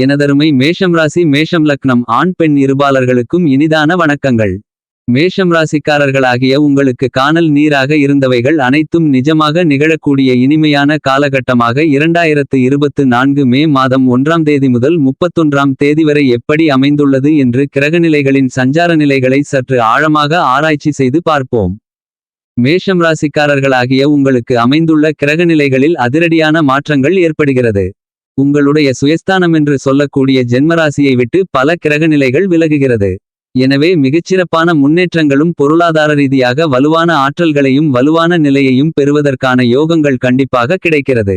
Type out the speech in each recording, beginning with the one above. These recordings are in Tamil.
எனதருமை மேஷம் ராசி மேஷம் லக்னம் ஆண் பெண் இருபாலர்களுக்கும் இனிதான வணக்கங்கள். மேஷம் ராசிக்காரர்களாகிய உங்களுக்கு கானல் நீராக இருந்தவைகள் அனைத்தும் நிஜமாக நிகழக்கூடிய இனிமையான காலகட்டமாக 2024 மே மாதம் 1ஆம் தேதி முதல் 31ஆம் தேதி வரை எப்படி அமைந்துள்ளது என்று கிரகநிலைகளின் சஞ்சார நிலைகளை சற்று ஆழமாக ஆராய்ச்சி செய்து பார்ப்போம். மேஷம் ராசிக்காரர்களாகிய உங்களுக்கு அமைந்துள்ள கிரகநிலைகளில் அதிரடியான மாற்றங்கள் ஏற்படுகிறது. உங்களுடைய சுயஸ்தானமென்று சொல்லக்கூடிய ஜென்மராசியை விட்டு பல கிரகநிலைகள் விலகுகிறது. எனவே மிகச்சிறப்பான முன்னேற்றங்களும் பொருளாதார ரீதியாக வலுவான ஆற்றல்களையும் வலுவான நிலையையும் பெறுவதற்கான யோகங்கள் கண்டிப்பாக கிடைக்கிறது.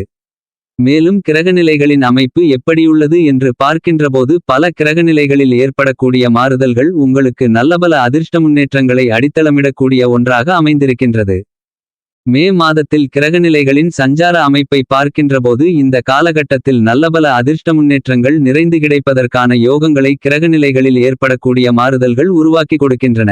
மேலும் கிரகநிலைகளின் அமைப்பு எப்படியுள்ளது என்று பார்க்கின்றபோது பல கிரகநிலைகளில் ஏற்படக்கூடிய மாறுதல்கள் உங்களுக்கு நல்லபல அதிர்ஷ்ட முன்னேற்றங்களை அடித்தளமிடக்கூடிய ஒன்றாக அமைந்திருக்கின்றது. மே மாதத்தில் கிரகநிலைகளின் சஞ்சார அமைப்பை பார்க்கின்றபோது இந்த காலகட்டத்தில் நல்லபல அதிர்ஷ்ட முன்னேற்றங்கள் நிறைந்து கிடைப்பதற்கான யோகங்களை கிரகநிலைகளில் ஏற்படக்கூடிய மாறுதல்கள் உருவாக்கி கொடுக்கின்றன.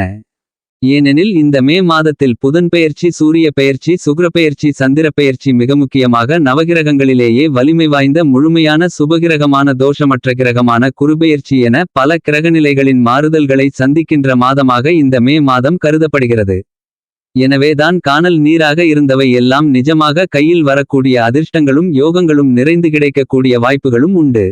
ஏனெனில் இந்த மே மாதத்தில் புதன் பெயர்ச்சி, சூரிய பெயர்ச்சி, சுக்கிர பெயர்ச்சி, சந்திர பெயர்ச்சி, மிக முக்கியமாக நவகிரகங்களிலேயே வலிமை வாய்ந்த முழுமையான சுபகிரகமான தோஷமற்ற கிரகமான குருபெயர்ச்சி என பல கிரகநிலைகளின் மாறுதல்களை சந்திக்கின்ற மாதமாக இந்த மே மாதம் கருதப்படுகிறது. எனவேதான் கானல் நீராக இருந்தவை எல்லாம் நிஜமாக கையில் வரக்கூடிய அதிர்ஷ்டங்களும் யோகங்களும் நிறைந்து கிடைக்கக்கூடிய வாய்ப்புகளும் உண்டு.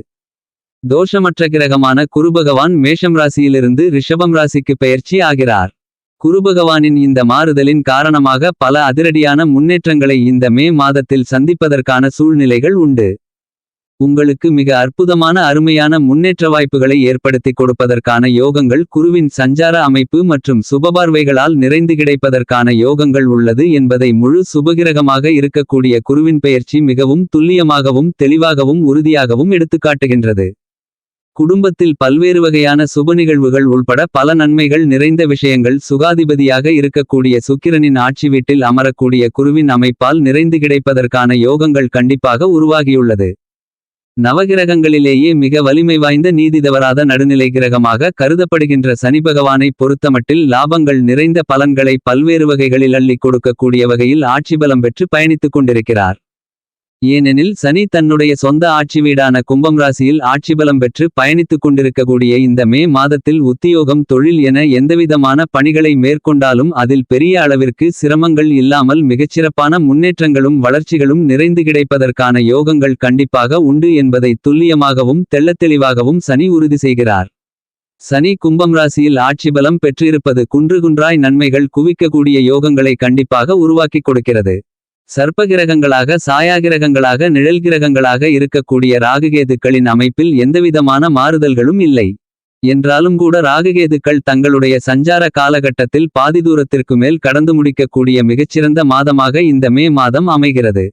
தோஷமற்ற கிரகமான குருபகவான் மேஷம் ராசியிலிருந்து ரிஷபம் ராசிக்கு பெயர்ச்சி ஆகிறார். குருபகவானின் இந்த மாறுதலின் காரணமாக பல அதிரடியான முன்னேற்றங்களை இந்த மே மாதத்தில் சந்திப்பதற்கான சூழ்நிலைகள் உண்டு. உங்களுக்கு மிக அற்புதமான அருமையான முன்னேற்ற வாய்ப்புகளை ஏற்படுத்தி கொடுப்பதற்கான யோகங்கள் குருவின் சஞ்சார அமைப்பு மற்றும் சுபபார்வைகளால் நிறைந்து கிடைப்பதற்கான யோகங்கள் உள்ளது என்பதை முழு சுபகிரகமாக இருக்கக்கூடிய குருவின் பெயர்ச்சி மிகவும் துல்லியமாகவும் தெளிவாகவும் உறுதியாகவும் எடுத்துக்காட்டுகின்றது. குடும்பத்தில் பல்வேறு வகையான சுப நிகழ்வுகள் உள்பட பல நன்மைகள் நிறைந்த விஷயங்கள், சுகாதிபதியாக இருக்கக்கூடிய சுக்கிரனின் ஆட்சி வீட்டில் அமரக்கூடிய குருவின் அமைப்பால் நிறைந்து கிடைப்பதற்கான யோகங்கள் கண்டிப்பாக உருவாகியுள்ளது. நவகிரகங்களிலேயே மிக வலிமை வாய்ந்த நீதிதவராத நடுநிலை கிரகமாக கருதப்படுகின்ற சனி பகவானை பொறுத்தமட்டில் லாபங்கள் நிறைந்த பலன்களை பல்வேறு வகைகளில் அள்ளிக் கொடுக்கக்கூடிய வகையில் ஆட்சிபலம் பெற்று பயணித்துக் கொண்டிருக்கிறார். ஏனெனில் சனி தன்னுடைய சொந்த ஆட்சி வீடான கும்பம் ராசியில் ஆட்சிபலம் பெற்று பயணித்துக் கொண்டிருக்கக்கூடிய இந்த மே மாதத்தில் உத்தியோகம், தொழில் என எந்தவிதமான பணிகளை மேற்கொண்டாலும் அதில் பெரிய அளவிற்கு சிரமங்கள் இல்லாமல் மிகச்சிறப்பான முன்னேற்றங்களும் வளர்ச்சிகளும் நிறைந்து கிடைப்பதற்கான யோகங்கள் கண்டிப்பாக உண்டு என்பதை துல்லியமாகவும் தெள்ளத்தெளிவாகவும் சனி உறுதி செய்கிறார். சனி கும்பம் ராசியில் ஆட்சிபலம் பெற்றிருப்பது குன்றுகுன்றாய் நன்மைகள் குவிக்கக்கூடிய யோகங்களை கண்டிப்பாக உருவாக்கி கொடுக்கிறது. சர்ப்பகிரகங்களாக, சாயாகிரகங்களாக, நிழல்கிரகங்களாக இருக்கக்கூடிய ராகுகேதுக்களின் அமைப்பில் எந்தவிதமான மாறுதல்களும் இல்லை. என்றாலும் கூட ராகுகேதுக்கள் தங்களுடைய சஞ்சார காலகட்டத்தில் பாதி தூரத்திற்கு மேல் கடந்து முடிக்கக்கூடிய மிகச்சிறந்த மாதமாக இந்த மே மாதம் அமைகிறது.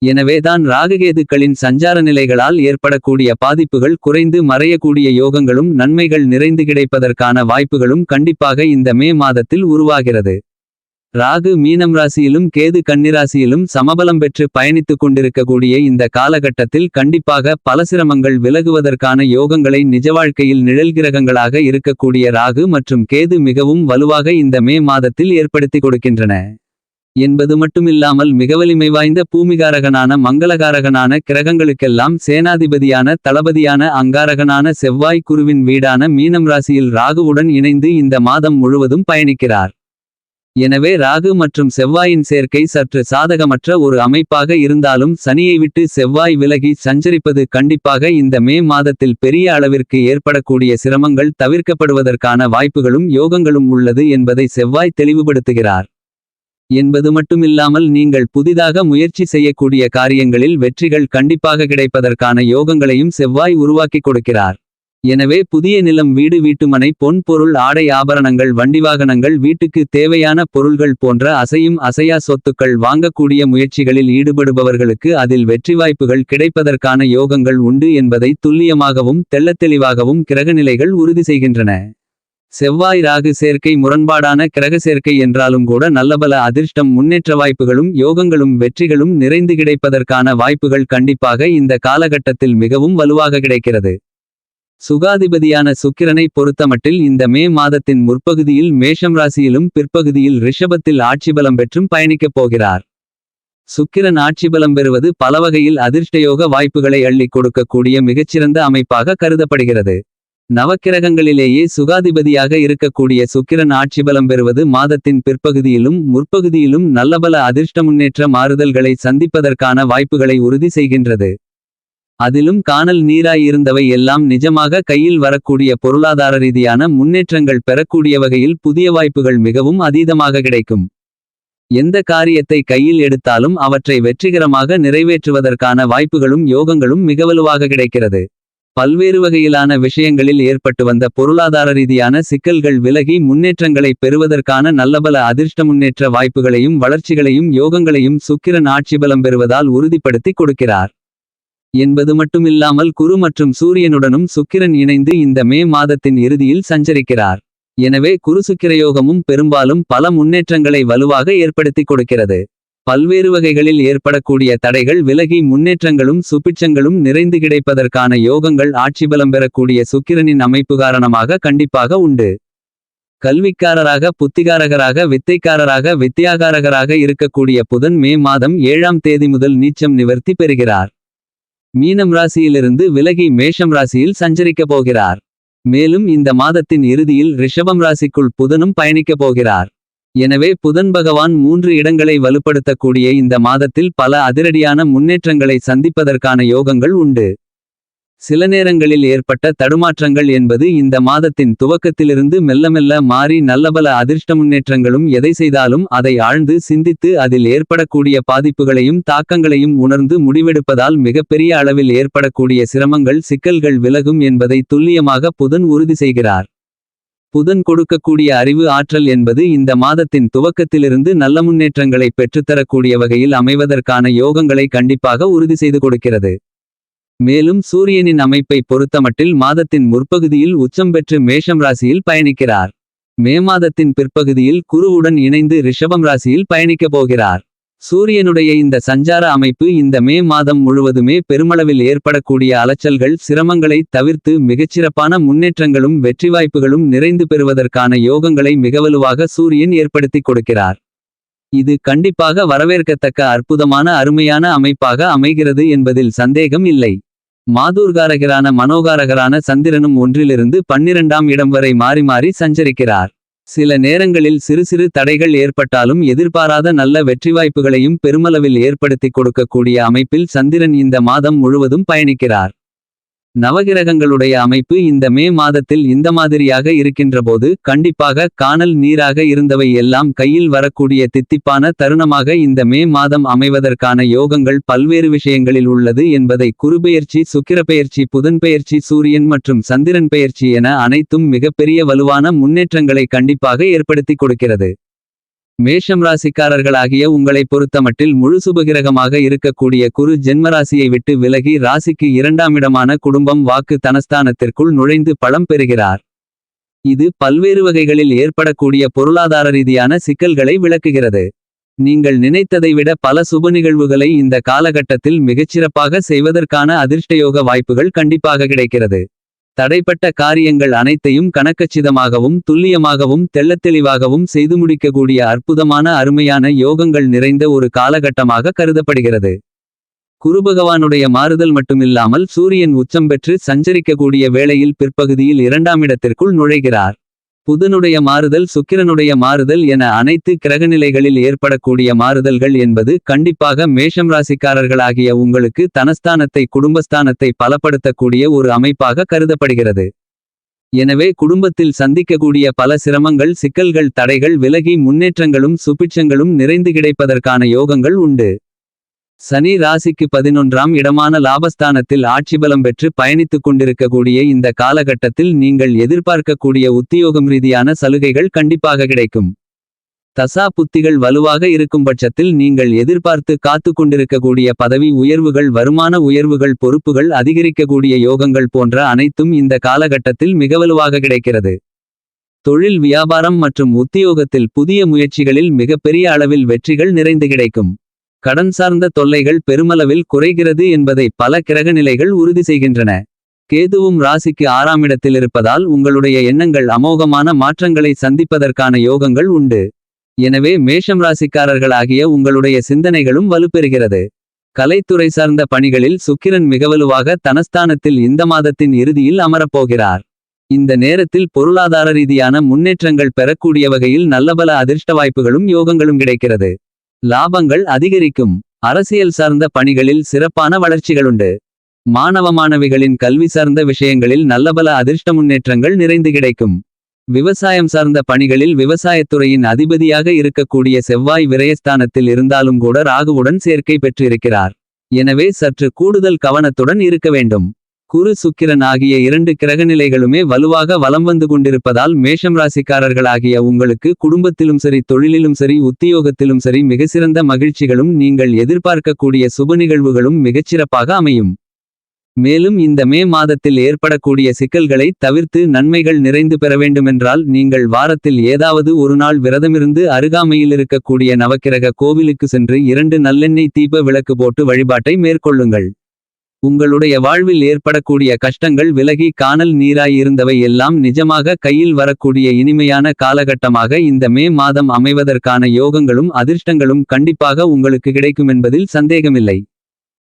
எனவேதான் ராகுகேதுக்களின் சஞ்சார நிலைகளால் ஏற்படக்கூடிய பாதிப்புகள் குறைந்து மறையக்கூடிய யோகங்களும் நன்மைகள் நிறைந்து கிடைப்பதற்கான வாய்ப்புகளும் கண்டிப்பாக இந்த மே மாதத்தில் உருவாகிறது. ராகு மீனம் ராசியிலும் கேது கன்னிராசியிலும் சமபலம் பெற்று பயணித்துக் கொண்டிருக்கக்கூடிய இந்த காலகட்டத்தில் கண்டிப்பாக பல சிரமங்கள் விலகுவதற்கான யோகங்களை நிஜ வாழ்க்கையில் நிழல்கிரகங்களாக இருக்கக்கூடிய ராகு மற்றும் கேது மிகவும் வலுவாக இந்த மே மாதத்தில் ஏற்படுத்தி கொடுக்கின்றன என்பது மட்டுமில்லாமல் மிக வலிமை வாய்ந்த பூமிகாரகனான மங்களகாரகனான கிரகங்களுக்கெல்லாம் சேனாதிபதியான தளபதியான அங்காரகனான செவ்வாய் குருவின் வீடான மீனம் ராசியில் ராகுவுடன் இணைந்து இந்த மாதம் முழுவதும் பயணிக்கிறார். எனவே ராகு மற்றும் செவ்வாயின் சேர்க்கை சற்று சாதகமற்ற ஒரு அமைப்பாக இருந்தாலும் சனியை விட்டு செவ்வாய் விலகி சஞ்சரிப்பது கண்டிப்பாக இந்த மே மாதத்தில் பெரிய அளவிற்கு ஏற்படக்கூடிய சிரமங்கள் தவிர்க்கப்படுவதற்கான வாய்ப்புகளும் யோகங்களும் உள்ளது என்பதை செவ்வாய் தெளிவுபடுத்துகிறார். என்பது மட்டுமில்லாமல் நீங்கள் புதிதாக முயற்சி செய்யக்கூடிய காரியங்களில் வெற்றிகள் கண்டிப்பாக கிடைப்பதற்கான யோகங்களையும் செவ்வாய் உருவாக்கி கொடுக்கிறார். எனவே புதிய நிலம், வீடு, வீட்டுமனை, பொன் பொருள், ஆடை ஆபரணங்கள், வண்டிவாகனங்கள், வீட்டுக்கு தேவையான பொருள்கள் போன்ற அசையும் அசையா சொத்துக்கள் வாங்கக்கூடிய முயற்சிகளில் ஈடுபடுபவர்களுக்கு அதில் வெற்றி வாய்ப்புகள் கிடைப்பதற்கான யோகங்கள் உண்டு என்பதை துல்லியமாகவும் தெள்ளத்தெளிவாகவும் கிரகநிலைகள் உறுதி செய்கின்றன. செவ்வாய் ராகு சேர்க்கை முரண்பாடான கிரக சேர்க்கை என்றாலும் கூட நல்லபல அதிர்ஷ்டம், முன்னேற்ற வாய்ப்புகளும் யோகங்களும் வெற்றிகளும் நிறைந்து கிடைப்பதற்கான வாய்ப்புகள் கண்டிப்பாக இந்த காலகட்டத்தில் மிகவும் வலுவாக கிடைக்கிறது. சுகாதிபதியான சுக்கிரனை பொறுத்தமட்டில் இந்த மே மாதத்தின் முற்பகுதியில் மேஷம் ராசியிலும் பிற்பகுதியில் ரிஷபத்தில் ஆட்சிபலம் பெற்றும் பயணிக்கப் போகிறார். சுக்கிரன் ஆட்சிபலம் பெறுவது பலவகையில் அதிர்ஷ்டயோக வாய்ப்புகளை அள்ளிக் கொடுக்கக்கூடிய மிகச்சிறந்த அமைப்பாக கருதப்படுகிறது. நவக்கிரகங்களிலேயே சுகாதிபதியாக இருக்கக்கூடிய சுக்கிரன் ஆட்சிபலம் பெறுவது மாதத்தின் பிற்பகுதியிலும் முற்பகுதியிலும் நல்லபல அதிர்ஷ்ட முன்னேற்ற மாறுதல்களை சந்திப்பதற்கான வாய்ப்புகளை உறுதி செய்கின்றது. அதிலும் காணல் நீராய் இருந்தவை எல்லாம் நிஜமாக கையில் வரக்கூடிய பொருளாதார ரீதியான முன்னேற்றங்கள் பெறக்கூடிய வகையில் புதிய வாய்ப்புகள் மிகவும் அதீதமாக கிடைக்கும். எந்த காரியத்தை கையில் எடுத்தாலும் அவற்றை வெற்றிகரமாக நிறைவேற்றுவதற்கான வாய்ப்புகளும் யோகங்களும் மிக வலுவாக கிடைக்கிறது. பல்வேறு வகையிலான விஷயங்களில் ஏற்பட்டு வந்த பொருளாதார ரீதியான சிக்கல்கள் விலகி முன்னேற்றங்களை பெறுவதற்கான நல்லபல அதிர்ஷ்ட முன்னேற்ற வாய்ப்புகளையும் வளர்ச்சிகளையும் யோகங்களையும் சுக்கிரன் ஆட்சிபலம் பெறுவதால் உறுதிப்படுத்தி கொடுக்கிறார் என்பது மட்டுமில்லாமல் குரு மற்றும் சூரியனுடனும் சுக்கிரன் இணைந்து இந்த மே மாதத்தின் இறுதியில் சஞ்சரிக்கிறார். எனவே குரு சுக்கிரயோகமும் பெரும்பாலும் பல முன்னேற்றங்களை வலுவாக ஏற்படுத்தி கொடுக்கிறது. பல்வேறு வகைகளில் ஏற்படக்கூடிய தடைகள் விலகி முன்னேற்றங்களும் சுபிட்சங்களும் நிறைந்து கிடைப்பதற்கான யோகங்கள் ஆட்சிபலம் பெறக்கூடிய சுக்கிரனின் அமைப்பு காரணமாக கண்டிப்பாக உண்டு. கல்விக்காரராக புத்திகாரகராக வித்தைக்காரராக வித்தியாகாரகராக இருக்கக்கூடிய புதன் மே மாதம் 7ஆம் தேதி முதல் நீச்சம் நிவர்த்தி பெறுகிறார். மீனம் ராசியிலிருந்து விலகி மேஷம் ராசியில் சஞ்சரிக்கப் போகிறார். மேலும் இந்த மாதத்தின் இறுதியில் ரிஷபம் ராசிக்குள் புதனும் பயணிக்கப் போகிறார். எனவே புதன் பகவான் 3 இடங்களை வலுப்படுத்தக்கூடிய இந்த மாதத்தில் பல அதிரடியான முன்னேற்றங்களை சந்திப்பதற்கான யோகங்கள் உண்டு. சில நேரங்களில் ஏற்பட்ட தடுமாற்றங்கள் என்பது இந்த மாதத்தின் துவக்கத்திலிருந்து மெல்ல மெல்ல மாறி நல்லபல அதிர்ஷ்ட முன்னேற்றங்களும் எதை செய்தாலும் அதை ஆழ்ந்து சிந்தித்து அதில் ஏற்படக்கூடிய பாதிப்புகளையும் தாக்கங்களையும் உணர்ந்து முடிவெடுப்பதால் மிகப்பெரிய அளவில் ஏற்படக்கூடிய சிரமங்கள் சிக்கல்கள் விலகும் என்பதை துல்லியமாக புதன் உறுதி செய்கிறார். புதன் கொடுக்கக்கூடிய அறிவு ஆற்றல் என்பது இந்த மாதத்தின் துவக்கத்திலிருந்து நல்ல முன்னேற்றங்களை பெற்றுத்தரக்கூடிய வகையில் அமைவதற்கான யோகங்களை கண்டிப்பாக உறுதி செய்து கொடுக்கிறது. மேலும் சூரியனின் அமைப்பை பொறுத்தமட்டில் மாதத்தின் முற்பகுதியில் உச்சம் பெற்று மேஷம் ராசியில் பயணிக்கிறார். மே மாதத்தின் பிற்பகுதியில் குருவுடன் இணைந்து ரிஷபம் ராசியில் பயணிக்கப் போகிறார். சூரியனுடைய இந்த சஞ்சார அமைப்பு இந்த மே மாதம் முழுவதுமே பெருமளவில் ஏற்படக்கூடிய அலைச்சல்கள் சிரமங்களை தவிர்த்து மிகச்சிறப்பான முன்னேற்றங்களும் வெற்றி வாய்ப்புகளும் நிறைந்து பெறுவதற்கான யோகங்களை மிகவலுவாக சூரியன் ஏற்படுத்தி கொடுக்கிறார். இது கண்டிப்பாக வரவேற்கத்தக்க அற்புதமான அருமையான அமைப்பாக அமைகிறது என்பதில் சந்தேகம் இல்லை. மாதூர்காரகரான மனோகாரகரான சந்திரனும் 1லிருந்து 12ஆம் இடம் வரை மாறி மாறி சஞ்சரிக்கிறார். சில நேரங்களில் சிறு சிறு தடைகள் ஏற்பட்டாலும் எதிர்பாராத நல்ல வெற்றி வாய்ப்புகளையும் பெருமளவில் ஏற்படுத்தி கொடுக்கக்கூடிய அமைப்பில் சந்திரன் இந்த மாதம் முழுவதும் பயணிக்கிறார். நவகிரகங்களுடைய அமைப்பு இந்த மே மாதத்தில் இந்த மாதிரியாக இருக்கின்றபோது கண்டிப்பாக காணல் நீராக இருந்தவை எல்லாம் கையில் வரக்கூடிய தித்திப்பான தருணமாக இந்த மே மாதம் அமைவதற்கான யோகங்கள் பல்வேறு விஷயங்களில் உள்ளது என்பதை குருபெயர்ச்சி சுக்கிரப்பெயர்ச்சி புதன்பெயர்ச்சி சூரியன் மற்றும் சந்திரன் பெயர்ச்சி என அனைத்தும் மிகப்பெரிய வலுவான முன்னேற்றங்களை கண்டிப்பாக ஏற்படுத்தி கொடுக்கிறது. மேஷம் ராசிக்காரர்களாகிய உங்களை பொறுத்தமட்டில் முழு சுபகிரகமாக இருக்கக்கூடிய குரு ஜென்மராசியை விட்டு விலகி ராசிக்கு 2ஆம் இடமான குடும்பம் வாக்கு தனஸ்தானத்திற்குள் நுழைந்து பலம் பெறுகிறார். இது பல்வேறு வகைகளில் ஏற்படக்கூடிய பொருளாதார ரீதியான சிக்கல்களை விளக்குகிறது. நீங்கள் நினைத்ததை விட பல சுப நிகழ்வுகளை இந்த காலகட்டத்தில் மிகச்சிறப்பாக செய்வதற்கான அதிர்ஷ்டயோக வாய்ப்புகள் கண்டிப்பாக கிடைக்கிறது. தடைப்பட்ட காரியங்கள் அனைத்தையும் கணக்கச்சிதமாகவும் துல்லியமாகவும் தெள்ளத்தெளிவாகவும் செய்து முடிக்கக்கூடிய அற்புதமான அருமையான யோகங்கள் நிறைந்த ஒரு காலகட்டமாக கருதப்படுகிறது. குருபகவானுடைய மாறுதல் மட்டுமில்லாமல் சூரியன் உச்சம் பெற்று சஞ்சரிக்கக்கூடிய வேளையில் பிற்பகுதியில் 2ஆம் இடத்திற்குள் நுழைகிறார். புதனுடைய மாறுதல் சுக்கிரனுடைய மாறுதல் என அனைத்து கிரகநிலைகளில் ஏற்படக்கூடிய மாறுதல்கள் என்பது கண்டிப்பாக மேஷம் ராசிக்காரர்களாகிய உங்களுக்கு தனஸ்தானத்தை குடும்பஸ்தானத்தை பலப்படுத்தக்கூடிய ஒரு அமைப்பாக கருதப்படுகிறது. எனவே குடும்பத்தில் சந்திக்கக்கூடிய பல சிரமங்கள் சிக்கல்கள் தடைகள் விலகி முன்னேற்றங்களும் சுபிட்சங்களும் நிறைந்து கிடைப்பதற்கான யோகங்கள் உண்டு. சனி ராசிக்கு 11ஆம் இடமான லாபஸ்தானத்தில் ஆட்சிபலம் பெற்று பயணித்துக் கொண்டிருக்கக்கூடிய இந்த காலகட்டத்தில் நீங்கள் எதிர்பார்க்கக்கூடிய உத்தியோகம் ரீதியான சலுகைகள் கண்டிப்பாக கிடைக்கும். தசா புத்திகள் வலுவாக இருக்கும் பட்சத்தில் நீங்கள் எதிர்பார்த்து காத்து கொண்டிருக்கக்கூடிய பதவி உயர்வுகள் வருமான உயர்வுகள் பொறுப்புகள் அதிகரிக்கக்கூடிய யோகங்கள் போன்ற அனைத்தும் இந்த காலகட்டத்தில் மிக வலுவாக கிடைக்கிறது. தொழில் வியாபாரம் மற்றும் உத்தியோகத்தில் புதிய முயற்சிகளில் மிகப்பெரிய அளவில் வெற்றிகள் நிறைந்து கிடைக்கும். கடன் சார்ந்த தொல்லைகள் பெருமளவில் குறைகிறது என்பதை பல கிரகநிலைகள் உறுதி செய்கின்றன. கேதுவும் ராசிக்கு 6ஆம் இடத்தில் இருப்பதால் உங்களுடைய எண்ணங்கள் அமோகமான மாற்றங்களை சந்திப்பதற்கான யோகங்கள் உண்டு. எனவே மேஷம் ராசிக்காரர்களாகிய உங்களுடைய சிந்தனைகளும் வலுப்பெறுகிறது. கலைத்துறை சார்ந்த பணிகளில் சுக்கிரன் மிகவலுவாக தனஸ்தானத்தில் இந்த மாதத்தின் இறுதியில் அமரப்போகிறார். இந்த நேரத்தில் பொருளாதார ரீதியான முன்னேற்றங்கள் பெறக்கூடிய வகையில் நல்லபல அதிர்ஷ்ட வாய்ப்புகளும் யோகங்களும் கிடைக்கிறது. லாபங்கள் அதிகரிக்கும். அரசியல் சார்ந்த பணிகளில் சிறப்பான வளர்ச்சிகளுண்டு. மாணவ மாணவிகளின் கல்வி சார்ந்த விஷயங்களில் நல்லபல அதிர்ஷ்ட முன்னேற்றங்கள் நிறைந்து கிடைக்கும். விவசாயம் சார்ந்த பணிகளில் விவசாயத்துறையின் அதிபதியாக இருக்கக்கூடிய செவ்வாய் விரயஸ்தானத்தில் இருந்தாலும் கூட ராகுவுடன் சேர்க்கை பெற்றிருக்கிறார். எனவே சற்று கூடுதல் கவனத்துடன் இருக்க வேண்டும். குரு சுக்கிரன் ஆகிய 2 கிரகநிலைகளுமே வலுவாக வலம் வந்து கொண்டிருப்பதால் மேஷம் ராசிக்காரர்களாகிய உங்களுக்கு குடும்பத்திலும் சரி தொழிலிலும் சரி உத்தியோகத்திலும் சரி மிகச்சிறந்த மகிழ்ச்சிகளும் நீங்கள் எதிர்பார்க்கக்கூடிய சுப நிகழ்வுகளும் மிகச்சிறப்பாக அமையும். மேலும் இந்த மே மாதத்தில் ஏற்படக்கூடிய சிக்கல்களை தவிர்த்து நன்மைகள் நிறைந்து பெற வேண்டுமென்றால் நீங்கள் வாரத்தில் ஏதாவது ஒரு நாள் விரதமிருந்து அருகாமையில் இருக்கக்கூடிய நவக்கிரக கோவிலுக்கு சென்று 2 நல்லெண்ணெய் தீப விளக்கு போட்டு வழிபாட்டை மேற்கொள்ளுங்கள். உங்களுடைய வாழ்வில் ஏற்படக்கூடிய கஷ்டங்கள் விலகி கானல் நீராய் இருந்தவை எல்லாம் நிஜமாக கையில் வரக்கூடிய இனிமையான காலகட்டமாக இந்த மே மாதம் அமைவதற்கான யோகங்களும் அதிர்ஷ்டங்களும் கண்டிப்பாக உங்களுக்கு கிடைக்குமென்பதில் சந்தேகமில்லை.